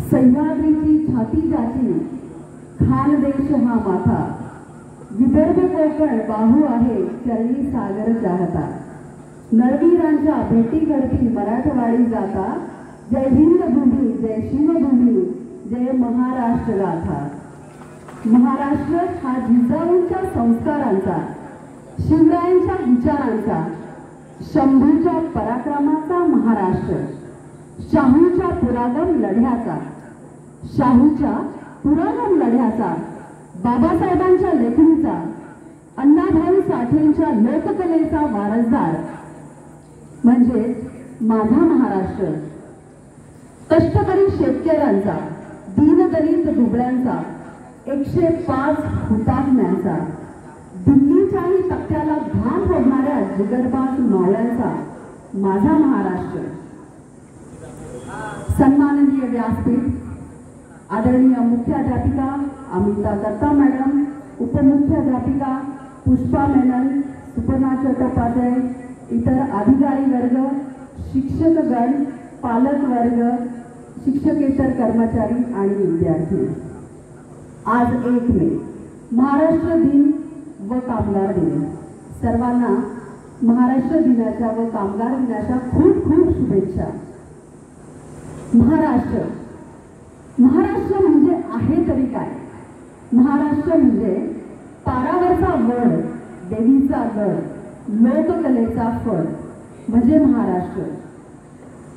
सह्याद्रीची छाती जाती, खानदेश हा माथा, विदर्भ कोकण बाहू आहे चरणी सागर चाहता, नरवीरांच्या भेटी करती मराठवाडी जाता, जय हिंद भूमी जय शिवभूमी जय महाराष्ट्र गाथा. महाराष्ट्र हा जिजाऊंच्या संस्कारांचा, शिवरायांच्या विचारांचा, शंभूच्या पराक्रमाचा महाराष्ट्र, शाहूच्या पुरागम लढ्याचा, बाबासाहेबांच्या लेखणीचा, अण्णाभाऊ साठेंच्या लोककलेचा वारसदार म्हणजे माझा महाराष्ट्र. कष्टकरी शेतकऱ्यांचा, दीनदलित दुबळ्यांचा, 105 हुतात्म्यांचा, दिल्लीच्याही तख्त्याला घाम फोडणाऱ्या जिगरबाज मावळ्यांचा माझा महाराष्ट्र. सन्माननीय व्यासपीठ, आदरणीय मुख्याध्यापिका अमिता दत्ता मॅडम, उपमुख्याध्यापिका पुष्पा मेनन, सुपर्णा चट्टोपाध्याय, इतर अधिकारी वर्ग, शिक्षकगण, पालक वर्ग, शिक्षकेतर कर्मचारी आणि विद्यार्थी. आज 1 मे महाराष्ट्र दिन व कामगार दिन. सर्वांना महाराष्ट्र दिनाच्या व कामगार दिनाच्या खूप खूप शुभेच्छा. महाराष्ट्र म्हणजे आहे तरी काय? महाराष्ट्र म्हणजे पारावरचा वड, देवीचा गड, लोककलेचा फड म्हणजे महाराष्ट्र.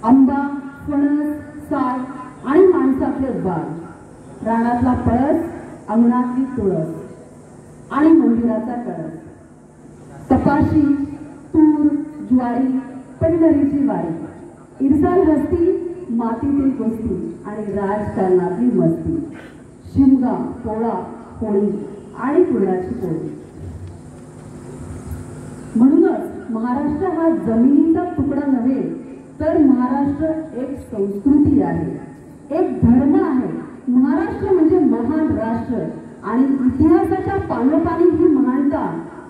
आंबा, फणस, साग आणि माणसातले बाग, रानातला पळस, अंगणातली तुळस आणि मंदिराचा कळस, कपाशी, तूर, ज्वारी, पंढरीची वारी, इरसाल हस्ती, मातीतील कुस्ती आणि राजकारणातली मस्ती, शिमगा, पोळा, होळी आणि पुरणाची पोळी. म्हणूनच महाराष्ट्र हा जमिनीचा तुकडा नव्हे, तर महाराष्ट्र एक संस्कृती आहे, एक धर्म आहे. महाराष्ट्र म्हणजे महान राष्ट्र आणि इतिहासाच्या पानोपानी ही महानता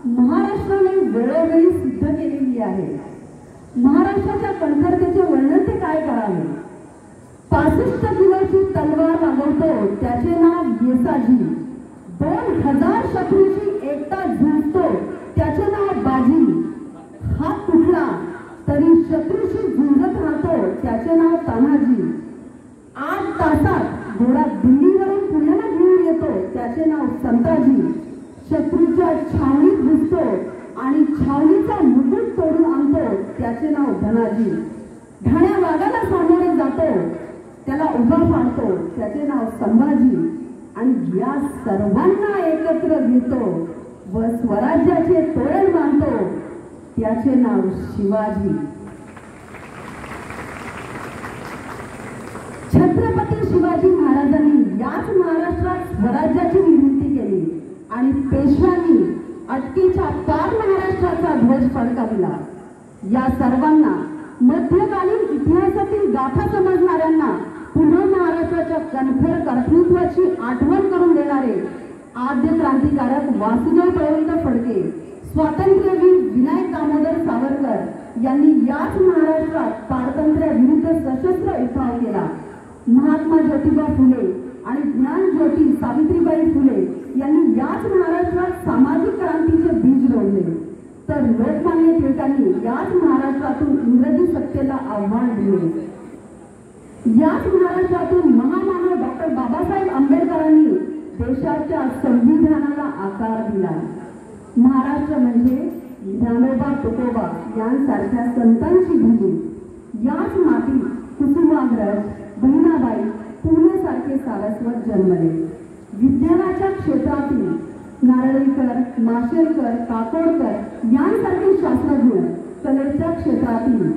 महाराष्ट्राने वेळोवेळी सिद्ध केलेली आहे. महाराष्ट्राच्या कणखरतेचे वर्णन ते काय करावे? 65 किलोची तलवार राबवतो त्याचे नाव येसाजी, 2000 शत्रूची एकटा झुंजतो त्याचे नाव बाजी, हात तुटला तरी शत्रूशी झुंजत राहतो त्याचे नाव तानाजी, 8 तासात घोडा दिल्लीवरून पुण्याला घेऊन येतो त्याचे नाव संताजी, शत्रूच्या छावणीत घुसतो आणि छावणीचा मुकुट तोडून आणतो त्याचे नाव धनाजी, ढाण्या वाघाला सामोरे जातो त्याला उभा फाडतो त्याचे नाव संभाजी आणि या सर्वांना एकत्र घेतो व स्वराज्याचे तोरण बांधतो त्याचे नाव शिवाजी. छत्रपती शिवाजी महाराजांनी याच महाराष्ट्रात स्वराज्याची निर्मिती केली आणि पेशव्यांनी अटकीच्या पार महाराष्ट्राचा ध्वज फडकाविला. या सर्वांना, मध्यकालीन इतिहासातील गाथा समजणाऱ्यांना पुन्हा महाराष्ट्राच्या कणखर कर्तृत्वाची आठवण करून देणारे आद्य क्रांतिकारक वासुदेव बळवंत फडके, स्वातंत्र्यवीर विनायक दामोदर सावरकर यांनी याच महाराष्ट्रात पारतंत्र्याविरुद्ध सशस्त्र उठाव केला. महात्मा ज्योतिबा फुले आणि ज्ञानज्योती सावित्रीबाई फुले यांनी याच महाराष्ट्रात सामाजिक क्रांतीचे बीज रोवले, तर लोकमान्य टिळकांनी याच महाराष्ट्रातून इंग्रजी सत्तेला आव्हान दिले. याच महाराष्ट्रातून महामानव डॉक्टर बाबासाहेब आंबेडकरांनी देशाच्या संविधानाला आकार दिला. महाराष्ट्र म्हणजे ज्ञानोबा तुकोबा यांसारख्या संतांची भूमी. याच मातीत कुसुमाग्रज, बहिणाबाई, पुणे सारस्वत जन्मले. विज्ञानाच्या क्षेत्रातील नारळीकर, माशेलकर, काकोडकर यांसारखे शास्त्रज्ञ, कलेच्या क्षेत्रातील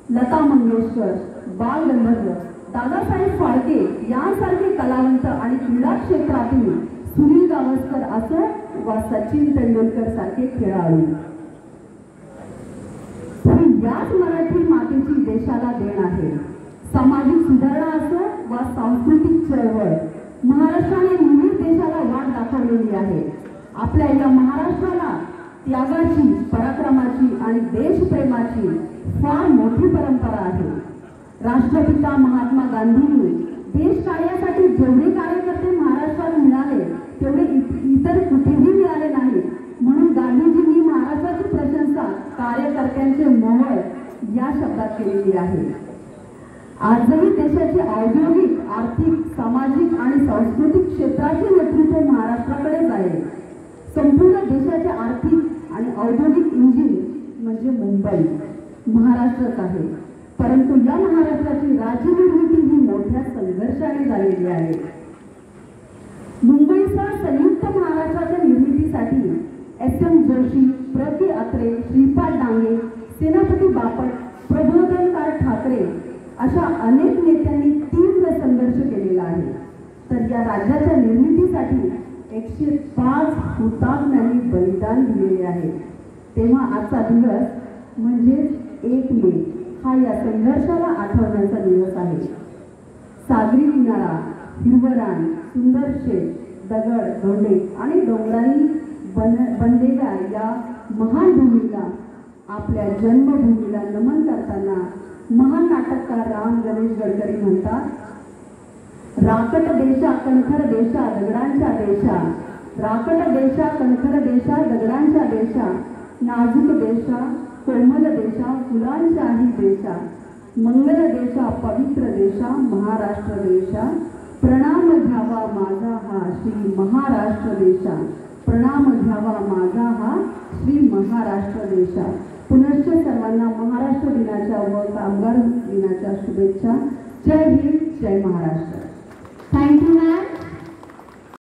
लता मंगेशकर, बाल गंधर्व, दादासाहेब फाळके यांसारखे कलावंत आणि क्रीडा क्षेत्रातील सुनील गावस्कर असो वा सचिन तेंडुलकर सारखे खेळाडू. याच मराठी मातेची देशाला देण आहे. सामाजिक सुधारणा असो वा सांस्कृतिक चळवळ, महाराष्ट्राने नेहमीच देशाला वाट दाखवलेली आहे. आपल्या या महाराष्ट्राला त्यागाची, पराक्रमाची आणि देशप्रेमाची फार मोठी परंपरा आहे. राष्ट्रपिता महात्मा गांधींनी देश कार्यासाठी जेवढे कार्यकर्ते महाराष्ट्रात मिळाले तेवढे इतर कुठेही मिळाले नाही. म्हणून गांधीजींनी महाराष्ट्राची प्रशंसा कार्यकर्त्यांचे मोहळ या शब्दात केलेली आहे. आजही देशाचे औद्योगिक, आर्थिक, सामाजिक आणि सांस्कृतिक क्षेत्राचे नेतृत्व महाराष्ट्राकडेच आहे. संपूर्ण देशाचे आर्थिक आणि औद्योगिक इंजिन म्हणजे मुंबई महाराष्ट्रच आहे. परंतु या महाराष्ट्राची राज्यनिर्मिती ही मोठ्या संघर्षाने झालेली आहे. मुंबईसह संयुक्त महाराष्ट्राच्या निर्मितीसाठी SM जोशी, प्र.के. अत्रे, श्रीपाद डांगे, सेनापती बापट, प्रबोधनकार ठाकरे अशा अनेक नेत्यांनी तीव्र संघर्ष केलेला आहे. तर या राज्याच्या निर्मितीसाठी 105 हुतात्म्यांनी बलिदान दिलेले आहे. तेव्हा आजचा दिवस म्हणजे 1 मे हा या संघर्षाला आठवण्याचा दिवस आहे. सागरी किनारा, हिरवरान, सुंदर शेत, दगड, धोंडे आणि डोंगरांनी बनलेल्या या महान भूमीला, आपल्या जन्मभूमीला नमन करताना महान नाटककार राम गणेश गडकरी म्हणतात, राकट देशा कणखर देशा दगडांच्या देशा, राकट देशा कणखर देशा दगडांच्या देशा, नाजूक देशा कोमल देशा फुलांच्याही देशा, मंगल देशा पवित्र देशा महाराष्ट्र देशा, प्रणाम घ्यावा माझा हा श्री महाराष्ट्र देशा, प्रणाम घ्यावा माझा हा श्री महाराष्ट्र देशा. पुनश्च सर्वांना महाराष्ट्र दिनाच्या व कामगार दिनाच्या शुभेच्छा. जय हिंद, जय महाराष्ट्र. Thank you ma'am.